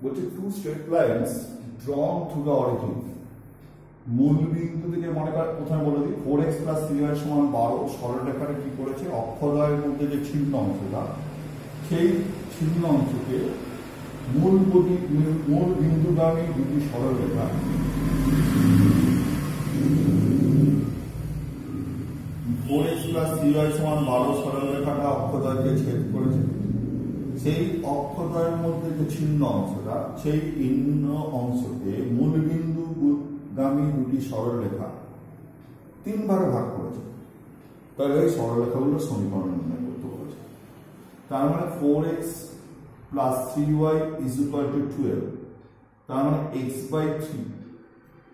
বলছে two straight lines drawn to the origin, মূল বিন্দু থেকে মনে কর প্রথমে বলে দিই 4x + 3y = 12, সরলরেখাটা কি করেছে অক্ষদ্বয়ের মধ্যে যে ছিন্ন অংশটা সেই ছিন্ন অংশকে মূল বিন্দুগামী দুটি সরলরেখা 4x + 3y = 12 সরলরেখাটা অক্ষদ্বয়কে ছেদ করেছে। সেই অক্ষদ্বয়ের মধ্যে যে ছিন্ন অংশটা সেই ভিন্ন অংশকে মূল বিন্দুগামী দুটি সরলরেখা 3 ভাগে ভাগ করেছে। তাহলে এই সরলরেখাগুলোর সমীকরণ নির্ণয় করতে বলেছে। তার মানে 4x + 3y = 12, তার মানে x/3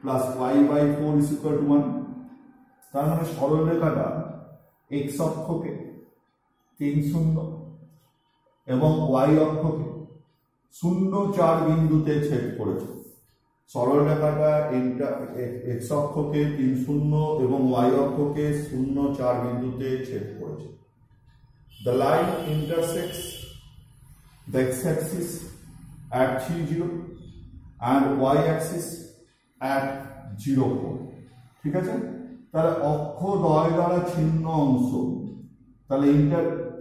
+ y/4 = 1। তার মানে সরলরেখাটা x অক্ষকে 3 0 এবং y অক্ষকে 0 4 বিন্দুতে ছেদ করেছে। সরলরেখাটা x অক্ষকে 3 0 এবং y অক্ষকে 0 4 বিন্দুতে ছেদ করেছে। The line intersects the x-axis at 3 0 and y-axis at 0 4। ঠিক আছে, তাহলে অক্ষদ্বয় দ্বারা ছিন্ন অংশ তাহলে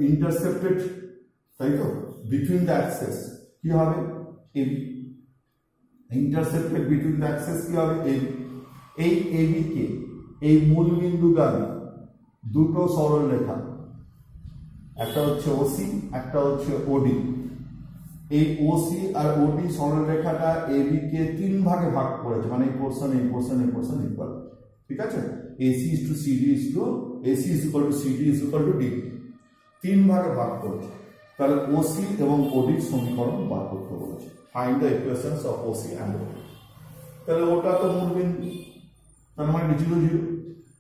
ইন্টারসেপ্টেড, তাই তো, বিটুইন দ্য অ্যাক্সেস কি হবে AB, intercepted between the access কি হবে AB। এই AB কে এই মূল বিন্দুগামী দুটো সরলরেখা, একটা হচ্ছে OC একটা হচ্ছে OD, এই OC আর OD সরলরেখাটা AB কে 3 ভাগে ভাগ করেছে, মানে এই পোরশন ইকুয়াল। ঠিক আছে, AC = CD = D, 3 ভাগে ভাগ করেছে। তাহলে OC এবং OD এর সমীকরণ বার করতে বলেছে। Find the equations of OC and OD। তাহলে ওটা তো মূল বিন্দু, তার মানে 0 0।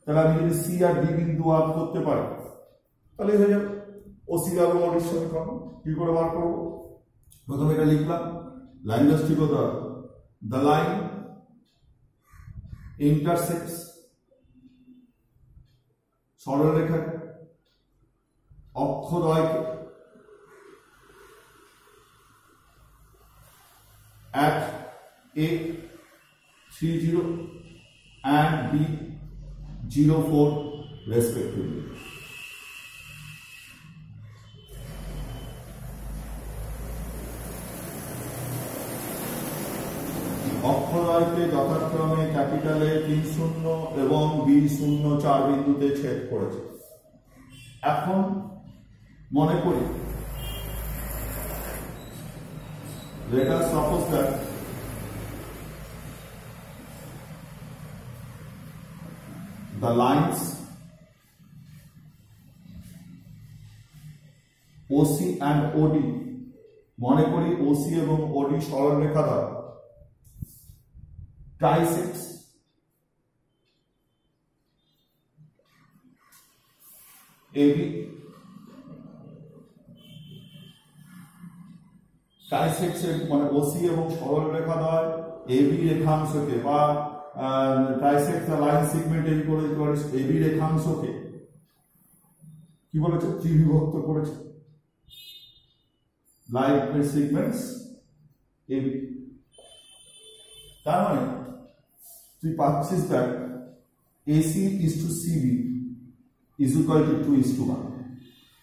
তাহলে আমি যদি C আর D বিন্দু বার করতে পারি তাহলে হয়ে যাবে OC এবং OD এর সমীকরণ। কি করে বার করব? প্রথমে এটা লিখলাম, লাইন জাস্ট ঠিক হতে হবে। দ্য লাইন ইন্টারসেক্টস, সরলরেখা অক্ষদ্বয়কে at A 3 0 and B 0 4 respectively। অক্ষদ্বয়কে যথাক্রমে ক্যাপিটাল A 3 0 এবং B 0 4 বিন্দুতে ছেদ করেছে। এখন মনে করি, let us suppose that the lines OC and OD, মনে করি OC এবং OD সরলরেখা দ্বারা trisects AB, trisects মানে OC এবং সরলরেখা দ্বারা AB রেখাংশকে বা trisect the line segment AB রেখাংশকে কি বলেছে ত্রিবিভক্ত করেছে। line segments AB, তার মানে তুই পাচ্ছিস that AC is to CB is equal to 2:1,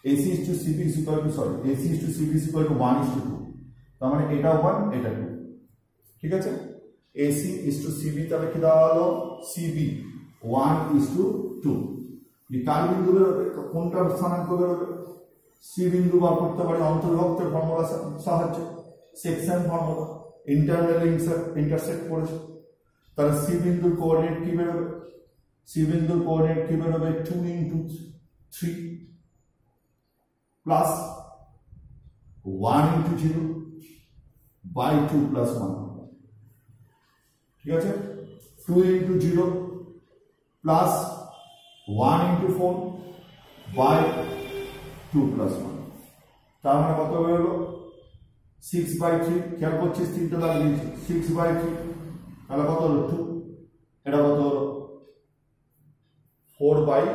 AC is to CB is equal to AC is to CB is equal to 1:2, তার মানে এটা 1 এটা 2। ঠিক আছে, AC is to CB তাহলে কি দেওয়া হলো CB 1:2। কার বিন্দু বেরোবে, কোনটার স্থানাঙ্ক বেরোবে? C বিন্দু বার করতে পারি অন্তর্ভুক্তের ফর্মুলা সাহায্যে, সেকশন ফর্মুলা, ইন্টারনাল ইন্টারসেক্ট করেছে। তাহলে C বিন্দুর কোঅর্ডিনেট কি বেরোবে? C বিন্দুর কোঅর্ডিনেট কি বেরোবে 2 × 3 প্লাস 1 × 0/2 + 1। ঠিক আছে, 2 × 0 প্লাস 1 × 4/2 + 1। তার মানে কত বেরোলো 6/3। খেয়াল করছিস 3টা লাগিয়েছি 6/3, তাহলে কত হলো 2, এটা কত হলো 4/3,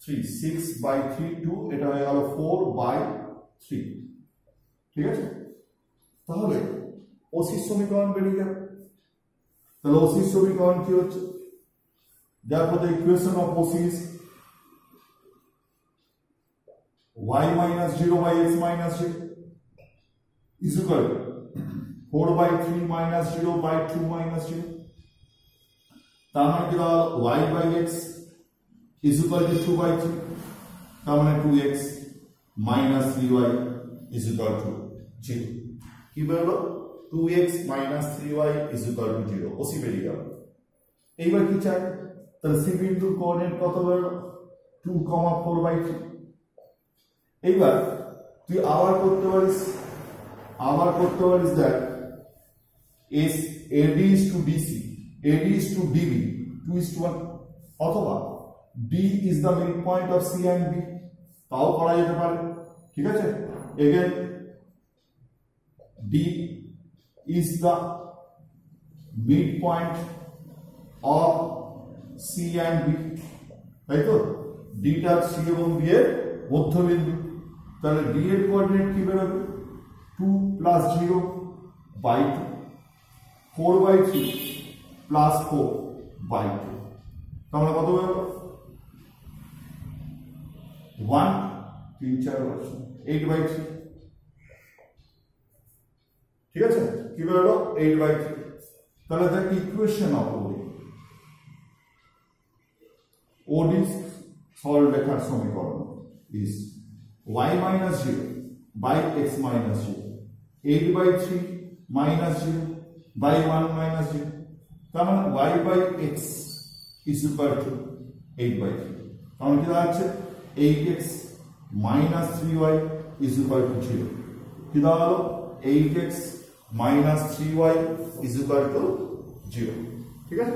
6/3 2, এটা হয়ে গেল 4/3। ঠিক আছে, তাহলে ওসির সমীকরণ বেরিয়ে যাবে। তাহলে ওসির সমীকরণ কি হচ্ছে? Therefore the equation of OC is y minus 0 by x minus 0 is equal to 4 by 3 minus 0 by 2 minus 0. তার মানে কি দাঁড়ালো y by x is equal to 2 by 3, তার মানে 2x minus 3y is equal to 0. কি বেরোলো? 2x minus 3y is equal to 0. OC বেরিয়ে গেল। এইবার কি চাই? তাহলে সি বিন্দুর কোঅর্ডিনেট কত বেরোলো? 2, 4 by 3। এইবার তুই আবার করতে পারিস that is AD is to DC, AD is to DB, 2:1, অথবা D is the midpoint of C and B, তাও করা যেতে পারে। ঠিক আছে, again D is the midpoint of C and B, তাই তো? D টা C এবং B এর মধ্যবিন্দু। তাহলে D এর কোঅর্ডিনেট কি বেরোবে? 2 plus 0 by 2, 4 by 3 plus 4 by 2, তাহলে কত বেরোলো? 1, 3, 4 বসে 8 by 3। ঠিক আছে, কি বেরোলো? 8 by 3। তাহলে দেখ ইকুয়েশন অফ OD সরলরেখার সমীকরণ is y minus 0 by x minus 0, 8 by 3 minus 0 by 1 minus 0, তার মানে y by x is equal to 8 by 3। তাহলে কি দাঁড়াচ্ছে? 8x minus 3y is equal to 0। কি দাঁড়ালো? 8x minus 3y is equal to 0। ঠিক আছে।